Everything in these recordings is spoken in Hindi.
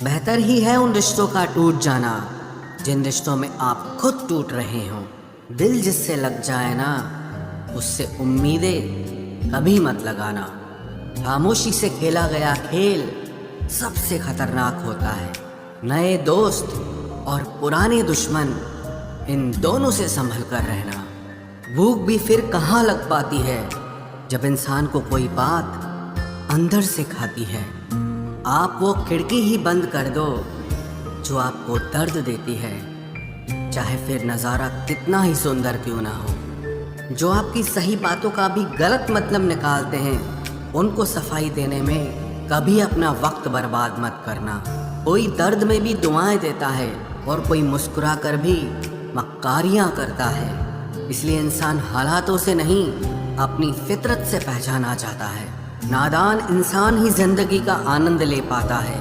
बेहतर ही है उन रिश्तों का टूट जाना जिन रिश्तों में आप खुद टूट रहे हो। दिल जिससे लग जाए ना, उससे उम्मीदें कभी मत लगाना। खामोशी से खेला गया खेल सबसे खतरनाक होता है। नए दोस्त और पुराने दुश्मन, इन दोनों से संभल कर रहना। भूख भी फिर कहाँ लग पाती है जब इंसान को कोई बात अंदर से खाती है। आप वो खिड़की ही बंद कर दो जो आपको दर्द देती है, चाहे फिर नज़ारा कितना ही सुंदर क्यों ना हो। जो आपकी सही बातों का भी गलत मतलब निकालते हैं, उनको सफाई देने में कभी अपना वक्त बर्बाद मत करना। कोई दर्द में भी दुआएं देता है और कोई मुस्कुरा कर भी मक्कारियाँ करता है। इसलिए इंसान हालातों से नहीं, अपनी फितरत से पहचाना जाता है। नादान इंसान ही जिंदगी का आनंद ले पाता है।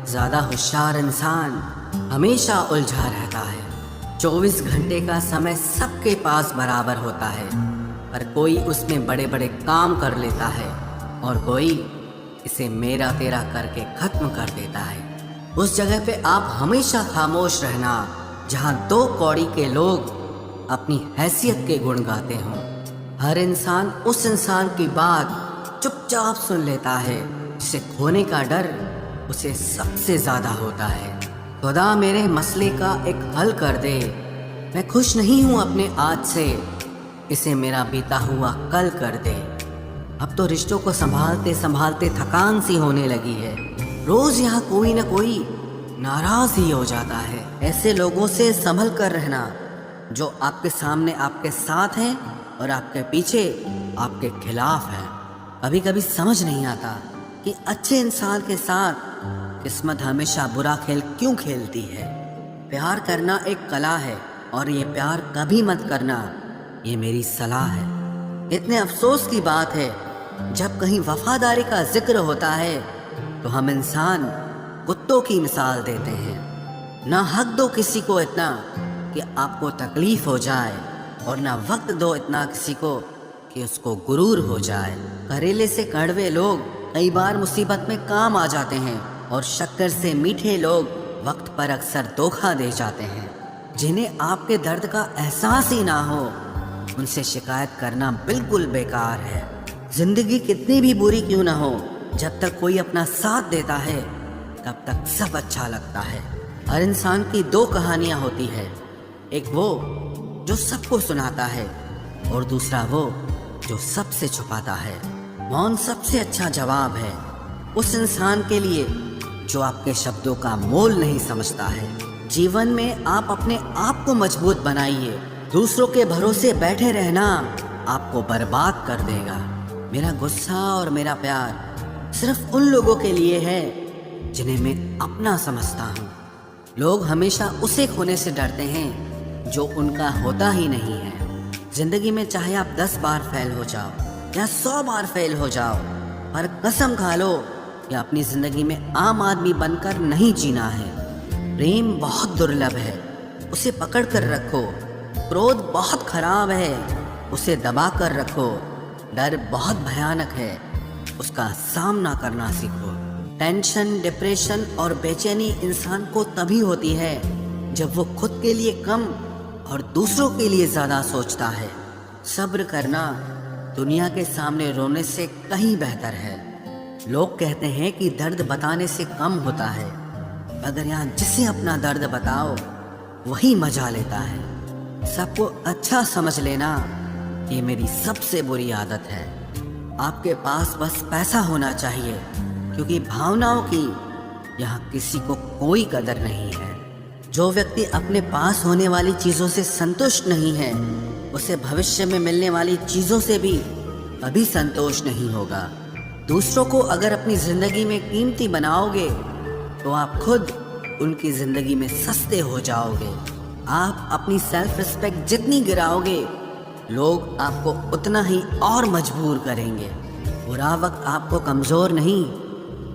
ज़्यादा होशियार इंसान हमेशा उलझा रहता है। 24 घंटे का समय सबके पास बराबर होता है, पर कोई उसमें बड़े बड़े काम कर लेता है और कोई इसे मेरा तेरा करके ख़त्म कर देता है। उस जगह पे आप हमेशा खामोश रहना जहाँ 2 कौड़ी के लोग अपनी हैसियत के गुण गाते हों। हर इंसान उस इंसान की बात चुपचाप सुन लेता है जिसे खोने का डर उसे सबसे ज़्यादा होता है। खुदा मेरे मसले का एक हल कर दे, मैं खुश नहीं हूँ अपने आज से, इसे मेरा बीता हुआ कल कर दे। अब तो रिश्तों को संभालते संभालते थकान सी होने लगी है। रोज़ यहाँ कोई ना कोई नाराज़ ही हो जाता है। ऐसे लोगों से संभल कर रहना जो आपके सामने आपके साथ हैं और आपके पीछे आपके खिलाफ हैं। कभी कभी समझ नहीं आता कि अच्छे इंसान के साथ किस्मत हमेशा बुरा खेल क्यों खेलती है। प्यार करना एक कला है और ये प्यार कभी मत करना, ये मेरी सलाह है। इतने अफसोस की बात है, जब कहीं वफादारी का जिक्र होता है तो हम इंसान कुत्तों की मिसाल देते हैं। ना हक दो किसी को इतना कि आपको तकलीफ हो जाए, और ना वक्त दो इतना किसी को कि उसको गुरूर हो जाए। करेले से कड़वे लोग कई बार मुसीबत में काम आ जाते हैं, और शक्कर से मीठे लोग वक्त पर अक्सर धोखा दे जाते हैं। जिन्हें आपके दर्द का एहसास ही ना हो, उनसे शिकायत करना बिल्कुल बेकार है। जिंदगी कितनी भी बुरी क्यों ना हो, जब तक कोई अपना साथ देता है तब तक सब अच्छा लगता है। हर इंसान की 2 कहानियाँ होती है, एक वो जो सबको सुनाता है और दूसरा वो जो सबसे छुपाता है। मौन सबसे अच्छा जवाब है उस इंसान के लिए जो आपके शब्दों का मोल नहीं समझता है। जीवन में आप अपने आप को मजबूत बनाइए। दूसरों के भरोसे बैठे रहना आपको बर्बाद कर देगा। मेरा गुस्सा और मेरा प्यार सिर्फ उन लोगों के लिए है जिन्हें मैं अपना समझता हूँ। लोग हमेशा उसे खोने से डरते हैं जो उनका होता ही नहीं है। जिंदगी में चाहे आप 10 बार फेल हो जाओ या 100 बार फेल हो जाओ, पर कसम खा लो कि अपनी जिंदगी में आम आदमी बनकर नहीं जीना है। प्रेम बहुत दुर्लभ है, उसे पकड़ कर रखो। क्रोध बहुत खराब है, उसे दबा कर रखो। डर बहुत भयानक है, उसका सामना करना सीखो। टेंशन, डिप्रेशन और बेचैनी इंसान को तभी होती है जब वो खुद के लिए कम और दूसरों के लिए ज़्यादा सोचता है। सब्र करना दुनिया के सामने रोने से कहीं बेहतर है। लोग कहते हैं कि दर्द बताने से कम होता है, मगर यहाँ जिसे अपना दर्द बताओ वही मजा लेता है। सबको अच्छा समझ लेना ये मेरी सबसे बुरी आदत है। आपके पास बस पैसा होना चाहिए, क्योंकि भावनाओं की यहाँ किसी को कोई कदर नहीं है। जो व्यक्ति अपने पास होने वाली चीज़ों से संतुष्ट नहीं है, उसे भविष्य में मिलने वाली चीज़ों से भी कभी संतोष नहीं होगा। दूसरों को अगर अपनी ज़िंदगी में कीमती बनाओगे तो आप खुद उनकी ज़िंदगी में सस्ते हो जाओगे। आप अपनी सेल्फ रिस्पेक्ट जितनी गिराओगे, लोग आपको उतना ही और मजबूर करेंगे। बुरा वक्त आपको कमज़ोर नहीं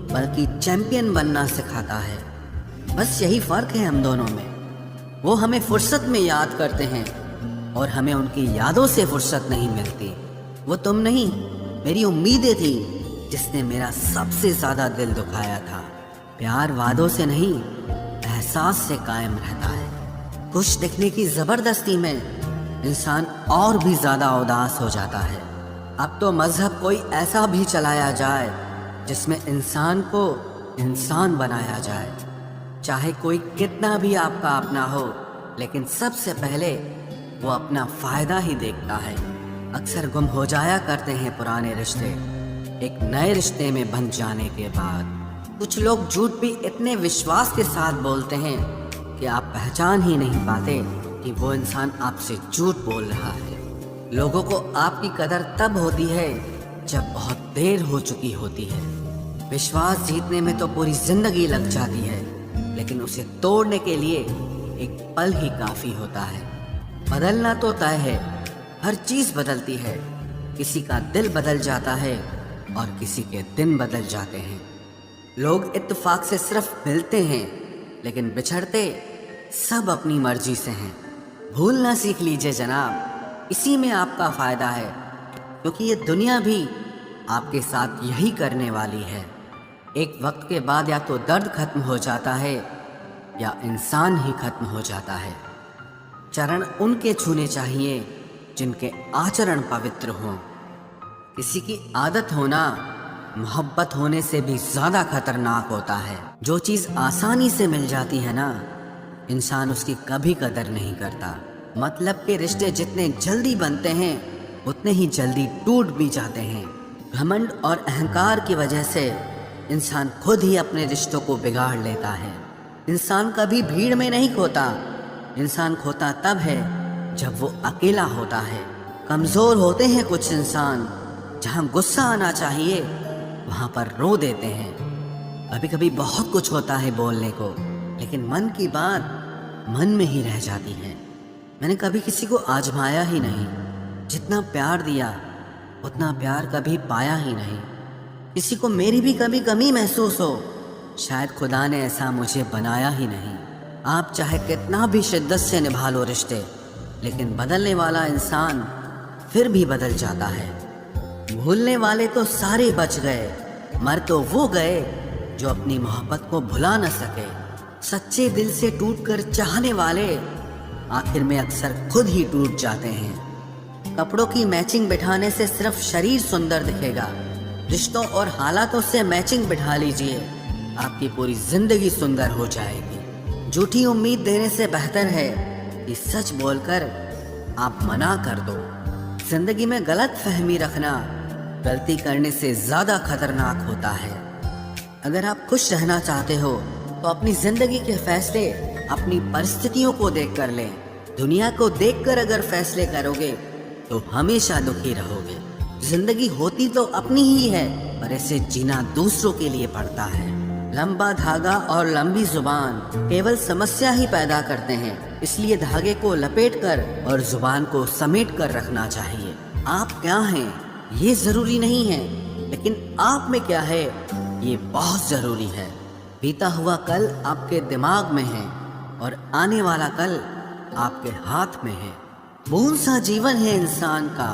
बल्कि चैंपियन बनना सिखाता है। बस यही फ़र्क है हम दोनों में। वो हमें फुर्सत में याद करते हैं और हमें उनकी यादों से फुर्सत नहीं मिलती। वो तुम नहीं, मेरी उम्मीदें थी जिसने मेरा सबसे ज़्यादा दिल दुखाया था। प्यार वादों से नहीं, एहसास से कायम रहता है। खुश दिखने की जबरदस्ती में इंसान और भी ज्यादा उदास हो जाता है। अब तो मजहब कोई ऐसा भी चलाया जाए जिसमें इंसान को इंसान बनाया जाए। चाहे कोई कितना भी आपका अपना हो, लेकिन सबसे पहले वो अपना फायदा ही देखता है। अक्सर गुम हो जाया करते हैं पुराने रिश्ते एक नए रिश्ते में बन जाने के बाद। कुछ लोग झूठ भी इतने विश्वास के साथ बोलते हैं कि आप पहचान ही नहीं पाते कि वो इंसान आपसे झूठ बोल रहा है। लोगों को आपकी कदर तब होती है जब बहुत देर हो चुकी होती है। विश्वास जीतने में तो पूरी जिंदगी लग जाती है, लेकिन उसे तोड़ने के लिए एक पल ही काफी होता है। बदलना तो तय है, हर चीज बदलती है। किसी का दिल बदल जाता है और किसी के दिन बदल जाते हैं। लोग इत्तेफाक से सिर्फ मिलते हैं, लेकिन बिछड़ते सब अपनी मर्जी से हैं। भूलना सीख लीजिए जनाब, इसी में आपका फायदा है, क्योंकि ये दुनिया भी आपके साथ यही करने वाली है। एक वक्त के बाद या तो दर्द खत्म हो जाता है या इंसान ही खत्म हो जाता है। चरण उनके छूने चाहिए जिनके आचरण पवित्र हों। किसी की आदत होना मोहब्बत होने से भी ज्यादा खतरनाक होता है। जो चीज आसानी से मिल जाती है ना, इंसान उसकी कभी कदर नहीं करता। मतलब के रिश्ते जितने जल्दी बनते हैं उतने ही जल्दी टूट भी जाते हैं। घमंड और अहंकार की वजह से इंसान खुद ही अपने रिश्तों को बिगाड़ लेता है। इंसान कभी भीड़ में नहीं खोता, इंसान खोता तब है जब वो अकेला होता है। कमजोर होते हैं कुछ इंसान, जहाँ गुस्सा आना चाहिए वहाँ पर रो देते हैं। कभी कभी बहुत कुछ होता है बोलने को, लेकिन मन की बात मन में ही रह जाती है। मैंने कभी किसी को आजमाया ही नहीं, जितना प्यार दिया उतना प्यार कभी पाया ही नहीं। किसी को मेरी भी कभी कमी महसूस हो, शायद खुदा ने ऐसा मुझे बनाया ही नहीं। आप चाहे कितना भी शिद्दत से निभा लो रिश्ते, लेकिन बदलने वाला इंसान फिर भी बदल जाता है। भूलने वाले तो सारे बच गए, मर तो वो गए जो अपनी मोहब्बत को भुला न सके। सच्चे दिल से टूटकर चाहने वाले आखिर में अक्सर खुद ही टूट जाते हैं। कपड़ों की मैचिंग बिठाने से सिर्फ शरीर सुंदर दिखेगा, रिश्तों और हालातों से मैचिंग बिठा लीजिए, आपकी पूरी जिंदगी सुंदर हो जाएगी। झूठी उम्मीद देने से बेहतर है कि सच बोलकर आप मना कर दो। जिंदगी में गलत फहमी रखना गलती करने से ज्यादा खतरनाक होता है। अगर आप खुश रहना चाहते हो तो अपनी जिंदगी के फैसले अपनी परिस्थितियों को देखकर लें। दुनिया को देखकर अगर फैसले करोगे तो हमेशा दुखी रहोगे। जिंदगी होती तो अपनी ही है, पर इसे जीना दूसरों के लिए पड़ता है। लंबा धागा और लंबी जुबान केवल समस्या ही पैदा करते हैं, इसलिए धागे को लपेटकर और जुबान को समेट कर रखना चाहिए। आप क्या हैं ये जरूरी नहीं है, लेकिन आप में क्या है ये बहुत जरूरी है। बीता हुआ कल आपके दिमाग में है और आने वाला कल आपके हाथ में है। बूंद सा जीवन है इंसान का,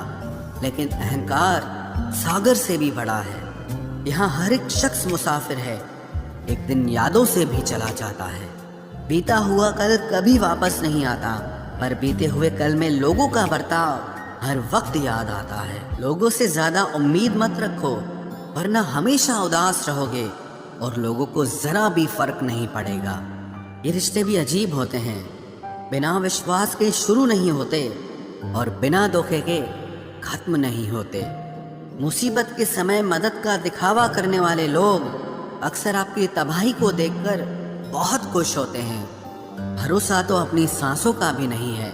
लेकिन अहंकार सागर से भी बड़ा है। यहाँ हर एक शख्स मुसाफिर है, एक दिन यादों से भी चला जाता है। बीता हुआ कल कभी वापस नहीं आता, पर बीते हुए कल में लोगों का बर्ताव हर वक्त याद आता है। लोगों से ज्यादा उम्मीद मत रखो, वरना हमेशा उदास रहोगे और लोगों को जरा भी फर्क नहीं पड़ेगा। ये रिश्ते भी अजीब होते हैं, बिना विश्वास के शुरू नहीं होते और बिना धोखे के खत्म नहीं होते। मुसीबत के समय मदद का दिखावा करने वाले लोग अक्सर आपकी तबाही को देखकर बहुत खुश होते हैं। भरोसा तो अपनी सांसों का भी नहीं है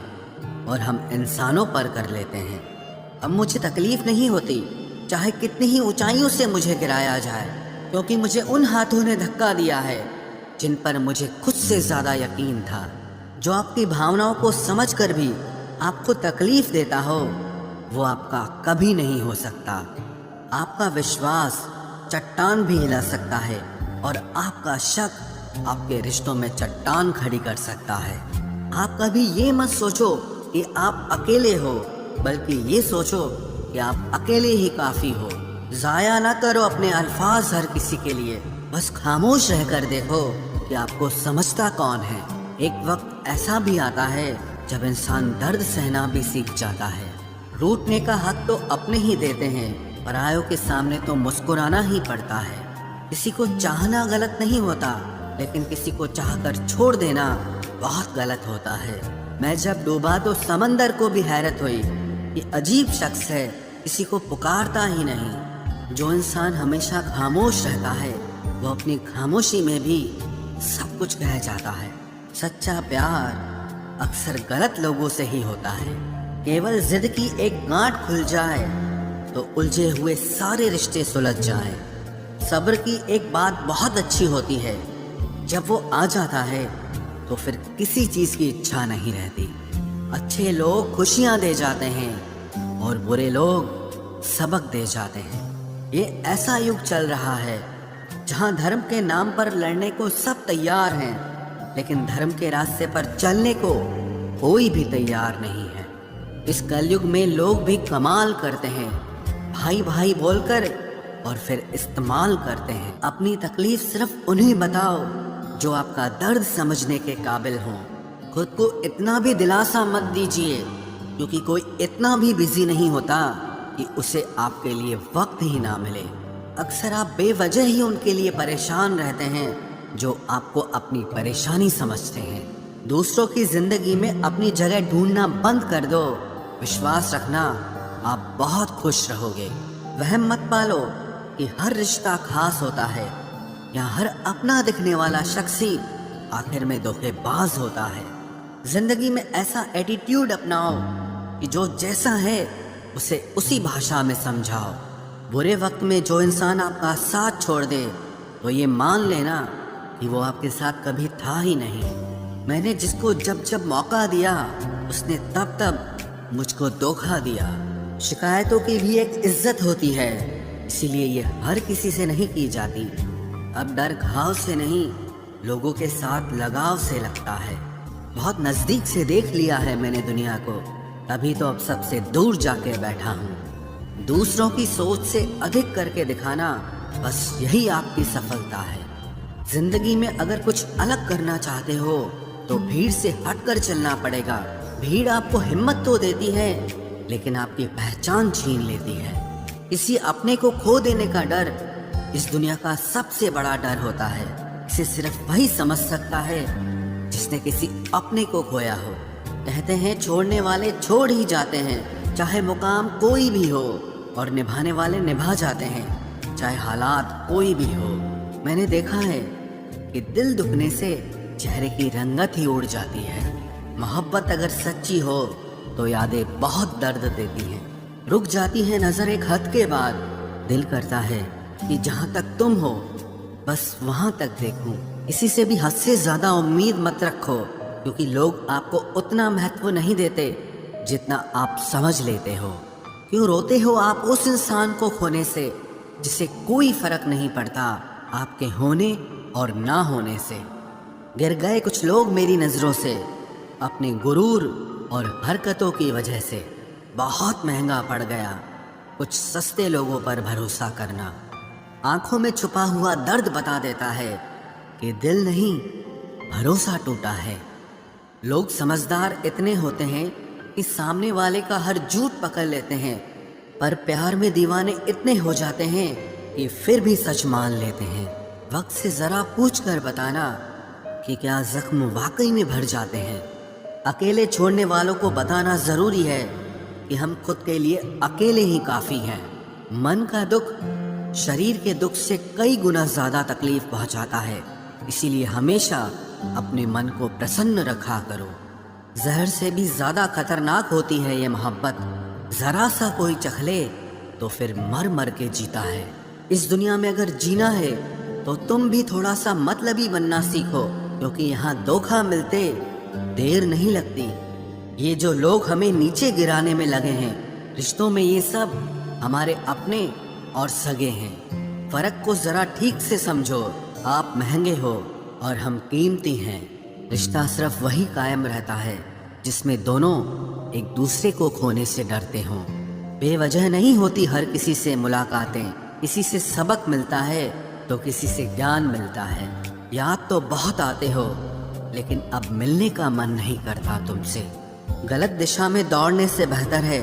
और हम इंसानों पर कर लेते हैं। अब मुझे तकलीफ नहीं होती चाहे कितनी ही ऊंचाइयों से मुझे गिराया जाए, क्योंकि मुझे उन हाथों ने धक्का दिया है जिन पर मुझे खुद से ज्यादा यकीन था। जो आपकी भावनाओं को समझकर भी आपको तकलीफ देता हो वो आपका कभी नहीं हो सकता। आपका विश्वास चट्टान भी हिला सकता है और आपका शक आपके रिश्तों में चट्टान खड़ी कर सकता है। आप कभी ये मत सोचो कि आप अकेले हो, बल्कि ये सोचो कि आप अकेले ही काफ़ी हो। ज़ाया ना करो अपने अल्फाज हर किसी के लिए, बस खामोश रहकर देखो कि आपको समझता कौन है। एक वक्त ऐसा भी आता है जब इंसान दर्द सहना भी सीख जाता है। रूठने का हक तो अपने ही देते हैं, परायों के सामने तो मुस्कुराना ही पड़ता है। किसी को चाहना गलत नहीं होता, लेकिन किसी को चाहकर छोड़ देना बहुत गलत होता है। मैं जब डूबा तो समंदर को भी हैरत हुई। ये अजीब शख्स है, किसी को पुकारता ही नहीं। जो इंसान हमेशा खामोश रहता है वो अपनी खामोशी में भी सब कुछ कह जाता है। सच्चा प्यार अक्सर गलत लोगों से ही होता है। केवल जिद की एक गांठ खुल जाए तो उलझे हुए सारे रिश्ते सुलझ जाएं। सब्र की एक बात बहुत अच्छी होती है, जब वो आ जाता है तो फिर किसी चीज की इच्छा नहीं रहती। अच्छे लोग खुशियां दे जाते हैं और बुरे लोग सबक दे जाते हैं। ये ऐसा युग चल रहा है जहां धर्म के नाम पर लड़ने को सब तैयार हैं, लेकिन धर्म के रास्ते पर चलने को कोई भी तैयार नहीं है। इस कलयुग में लोग भी कमाल करते हैं, भाई भाई बोलकर और फिर इस्तेमाल करते हैं। अपनी तकलीफ सिर्फ उन्हें बताओ जो आपका दर्द समझने के काबिल हों। खुद को इतना भी दिलासा मत दीजिए, क्योंकि कोई इतना भी बिजी नहीं होता कि उसे आपके लिए वक्त ही ना मिले। अक्सर आप बेवजह ही उनके लिए परेशान रहते हैं जो आपको अपनी परेशानी समझते हैं। दूसरों की जिंदगी में अपनी जगह ढूंढना बंद कर दो। विश्वास रखना, आप बहुत खुश रहोगे। वहम मत पालो कि हर रिश्ता खास होता है या हर अपना दिखने वाला शख्स ही आखिर में धोखेबाज होता है। जिंदगी में ऐसा एटीट्यूड अपनाओ कि जो जैसा है उसे उसी भाषा में समझाओ। बुरे वक्त में जो इंसान आपका साथ छोड़ दे तो ये मान लेना कि वो आपके साथ कभी था ही नहीं। मैंने जिसको जब जब मौका दिया उसने तब तब मुझको धोखा दिया। शिकायतों की भी एक इज्जत होती है, इसीलिए ये हर किसी से नहीं की जाती। अब डर घाव से नहीं, लोगों के साथ लगाव से लगता है। बहुत नजदीक से देख लिया है मैंने दुनिया को, तभी तो अब सबसे दूर जाके बैठा हूँ। दूसरों की सोच से अधिक करके दिखाना, बस यही आपकी सफलता है। जिंदगी में अगर कुछ अलग करना चाहते हो तो भीड़ से हटकर चलना पड़ेगा। भीड़ आपको हिम्मत तो देती है, लेकिन आपकी पहचान छीन लेती है। किसी अपने को खो देने का डर इस दुनिया का सबसे बड़ा डर होता है। इसे सिर्फ वही समझ सकता है जिसने किसी अपने को खोया हो। कहते हैं छोड़ने वाले छोड़ ही जाते हैं, चाहे मुकाम कोई भी हो, और निभाने वाले निभा जाते हैं, चाहे हालात कोई भी हो। मैंने देखा है कि दिल दुखने से चेहरे की रंगत ही उड़ जाती है। मोहब्बत अगर सच्ची हो तो यादें बहुत दर्द देती हैं। रुक जाती है नजर एक हद के बाद। दिल करता है कि जहाँ तक तुम हो बस वहाँ तक देखूं। किसी से भी हद से ज्यादा उम्मीद मत रखो, क्योंकि लोग आपको उतना महत्व नहीं देते जितना आप समझ लेते हो। क्यों रोते हो आप उस इंसान को खोने से जिसे कोई फर्क नहीं पड़ता आपके होने और ना होने से। गिर गए कुछ लोग मेरी नजरों से अपने गुरूर और हरकतों की वजह से। बहुत महंगा पड़ गया कुछ सस्ते लोगों पर भरोसा करना। आंखों में छुपा हुआ दर्द बता देता है कि दिल नहीं, भरोसा टूटा है। लोग समझदार इतने होते हैं कि सामने वाले का हर झूठ पकड़ लेते हैं, पर प्यार में दीवाने इतने हो जाते हैं कि फिर भी सच मान लेते हैं। वक्त से जरा पूछ कर बताना कि क्या जख्म वाकई में भर जाते हैं। अकेले छोड़ने वालों को बताना जरूरी है कि हम खुद के लिए अकेले ही काफी हैं। मन का दुख शरीर के दुख से कई गुना ज्यादा तकलीफ पहुंचाता है, इसीलिए हमेशा अपने मन को प्रसन्न रखा करो। जहर से भी ज्यादा खतरनाक होती है ये मोहब्बत। जरा सा कोई चख ले तो फिर मर मर के जीता है। इस दुनिया में अगर जीना है तो तुम भी थोड़ा सा मतलबी बनना सीखो, क्योंकि यहाँ धोखा मिलते देर नहीं लगती। ये जो लोग हमें नीचे गिराने में लगे हैं, रिश्तों में ये सब हमारे अपने और सगे हैं। फर्क को जरा ठीक से समझो। आप महंगे हो और हम कीमती हैं। रिश्ता सिर्फ वही कायम रहता है जिसमें दोनों एक दूसरे को खोने से डरते हों। बेवजह नहीं होती हर किसी से मुलाकातें, किसी से सबक मिलता है तो किसी से ज्ञान मिलता है। याद तो बहुत आते हो, लेकिन अब मिलने का मन नहीं करता तुमसे। गलत दिशा में दौड़ने से बेहतर है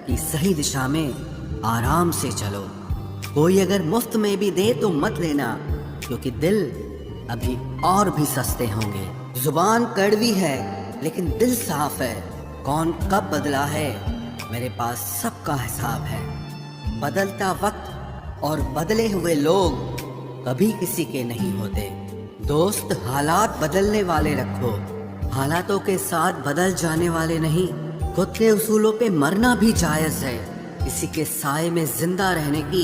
कि सही दिशा में आराम से चलो। कोई अगर मुफ्त में भी दे तो मत लेना, क्योंकि दिल अभी और भी सस्ते होंगे। जुबान कड़वी है लेकिन दिल साफ है। कौन कब बदला है, मेरे पास सबका हिसाब है। बदलता वक्त और बदले हुए लोग कभी किसी के नहीं होते। दोस्त हालात बदलने वाले रखो, हालातों के साथ बदल जाने वाले नहीं। खुद के उसूलों पे मरना भी जायज है। किसी के साए में जिंदा रहने की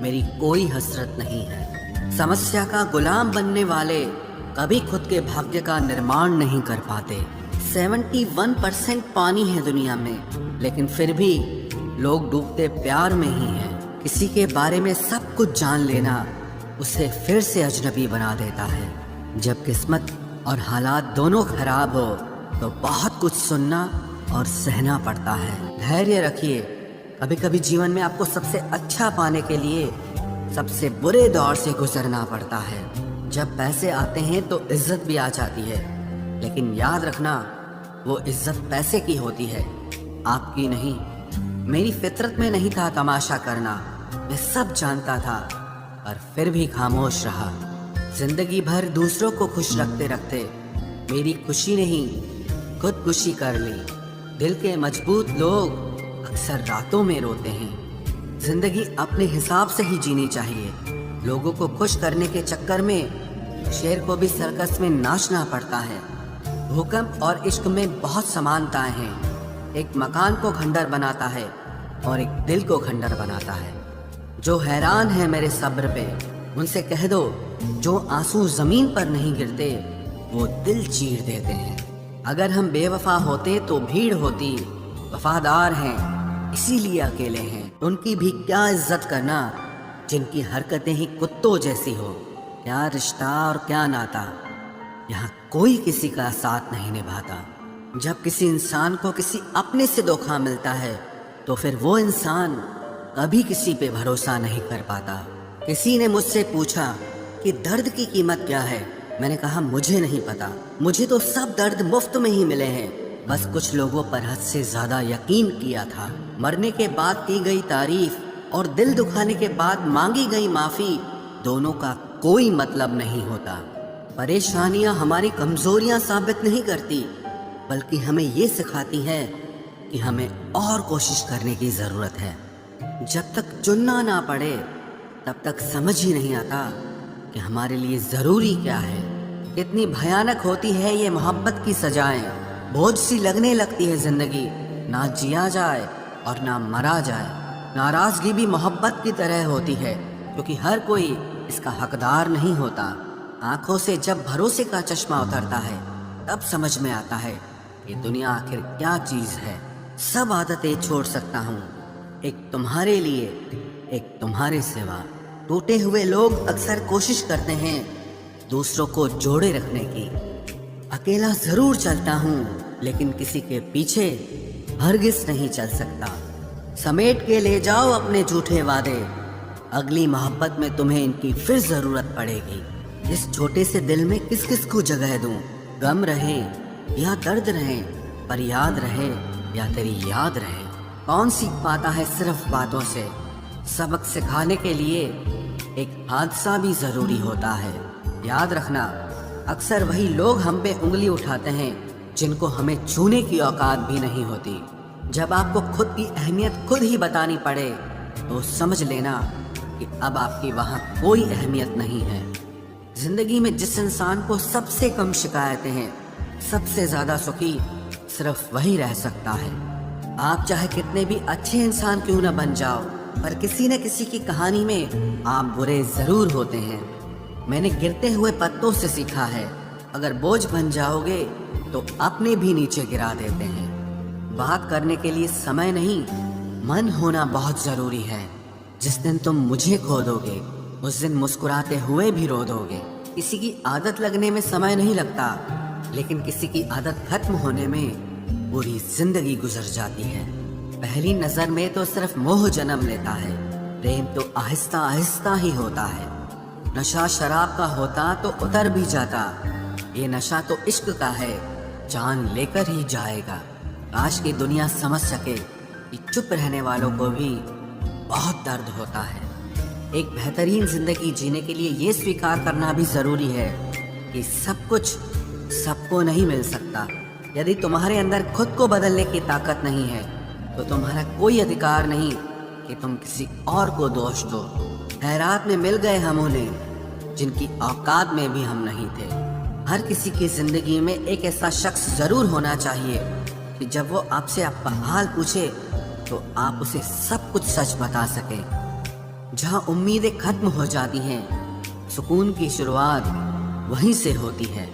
मेरी कोई हसरत नहीं है। समस्या का गुलाम बनने वाले कभी खुद के भाग्य का निर्माण नहीं कर पाते। 71% पानी है दुनिया में, लेकिन फिर भी लोग डूबते प्यार में ही हैं। किसी के बारे में सब कुछ जान लेना उसे फिर से अजनबी बना देता है। जब किस्मत और हालात दोनों खराब हो तो बहुत कुछ सुनना और सहना पड़ता है। धैर्य रखिए, कभी कभी जीवन में आपको सबसे अच्छा पाने के लिए सबसे बुरे दौर से गुजरना पड़ता है। जब पैसे आते हैं तो इज्जत भी आ जाती है, लेकिन याद रखना वो इज्जत पैसे की होती है, आपकी नहीं। मेरी फितरत में नहीं था तमाशा करना, मैं सब जानता था, पर फिर भी खामोश रहा। जिंदगी भर दूसरों को खुश रखते रखते मेरी खुशी नहीं खुदकुशी कर ली। दिल के मजबूत लोग अक्सर रातों में रोते हैं। जिंदगी अपने हिसाब से ही जीनी चाहिए। लोगों को खुश करने के चक्कर में शेर को भी सर्कस में नाचना पड़ता है। भूकंप और इश्क में बहुत समानताएं हैं। एक मकान को खंडर बनाता है और एक दिल को खंडर बनाता है। जो हैरान है मेरे सब्र पे, उनसे कह दो जो आंसू जमीन पर नहीं गिरते वो दिल चीर देते हैं। अगर हम बेवफा होते तो भीड़ होती, वफादार हैं इसीलिए अकेले हैं। उनकी भी क्या इज्जत करना जिनकी हरकतें ही कुत्तों जैसी हो। क्या रिश्ता और क्या नाता, यहाँ कोई किसी का साथ नहीं निभाता। जब किसी इंसान को किसी अपने से धोखा मिलता है तो फिर वो इंसान कभी किसी पे भरोसा नहीं कर पाता। किसी ने मुझसे पूछा कि दर्द की कीमत क्या है, मैंने कहा मुझे नहीं पता। मुझे तो सब दर्द मुफ्त में ही मिले हैं, बस कुछ लोगों पर हद से ज्यादा यकीन किया था। मरने के बाद की गई तारीफ और दिल दुखाने के बाद मांगी गई माफी, दोनों का कोई मतलब नहीं होता। परेशानियां हमारी कमजोरियां साबित नहीं करती, बल्कि हमें ये सिखाती है कि हमें और कोशिश करने की जरूरत है। जब तक चुनना ना पड़े तब तक समझ ही नहीं आता कि हमारे लिए जरूरी क्या है। कितनी भयानक होती है ये मोहब्बत की सजाएं। बोझ सी लगने लगती है जिंदगी, ना जिया जाए और ना मरा जाए। नाराजगी भी मोहब्बत की तरह होती है, क्योंकि हर कोई इसका हकदार नहीं होता। आंखों से जब भरोसे का चश्मा उतरता है तब समझ में आता है ये दुनिया आखिर क्या चीज है। सब आदतें छोड़ सकता हूँ, एक तुम्हारे लिए, एक तुम्हारे सिवा। टूटे हुए लोग अक्सर कोशिश करते हैं दूसरों को जोड़े रखने की। अकेला जरूर चलता हूँ, लेकिन किसी के पीछे हरगिज नहीं चल सकता। समेट के ले जाओ अपने झूठे वादे, अगली मोहब्बत में तुम्हें इनकी फिर जरूरत पड़ेगी। इस छोटे से दिल में किस किस को जगह दूं, गम रहे या दर्द रहे, पर याद रहे या तेरी याद रहे। कौन सीख पाता है सिर्फ बातों से, सबक सिखाने के लिए एक हादसा भी जरूरी होता है। याद रखना, अक्सर वही लोग हम पे उंगली उठाते हैं जिनको हमें छूने की औकात भी नहीं होती। जब आपको खुद की अहमियत खुद ही बतानी पड़े तो समझ लेना कि अब आपकी वहाँ कोई अहमियत नहीं है। जिंदगी में जिस इंसान को सबसे कम शिकायतें हैं, सबसे ज्यादा सुखी सिर्फ वही रह सकता है। आप चाहे कितने भी अच्छे इंसान क्यों न बन जाओ, पर किसी न किसी की कहानी में आप बुरे जरूर होते हैं। मैंने गिरते हुए पत्तों से सीखा है, अगर बोझ बन जाओगे तो अपने भी नीचे गिरा देते हैं। बात करने के लिए समय नहीं, मन होना बहुत जरूरी है। जिस दिन तुम मुझे खो दोगे उस दिन मुस्कुराते हुए भी रो दोगे। किसी की आदत लगने में समय नहीं लगता, लेकिन किसी की आदत खत्म होने में पूरी जिंदगी गुजर जाती है। पहली नजर में तो सिर्फ मोह जन्म लेता है, प्रेम तो आहिस्ता आहिस्ता ही होता है। नशा शराब का होता तो उतर भी जाता, ये नशा तो इश्क का है, जान लेकर ही जाएगा। काश की दुनिया समझ सके कि चुप रहने वालों को भी बहुत दर्द होता है। एक बेहतरीन जिंदगी जीने के लिए ये स्वीकार करना भी जरूरी है कि सब कुछ सबको नहीं मिल सकता। यदि तुम्हारे अंदर खुद को बदलने की ताकत नहीं है तो तुम्हारा कोई अधिकार नहीं कि तुम किसी और को दोष दो। खैरात में मिल गए हम उन्हें जिनकी औकात में भी हम नहीं थे। हर किसी की जिंदगी में एक ऐसा शख्स जरूर होना चाहिए कि जब वो आपसे आपका हाल पूछे तो आप उसे सब कुछ सच बता सकें। जहाँ उम्मीदें खत्म हो जाती हैं, सुकून की शुरुआत वहीं से होती है।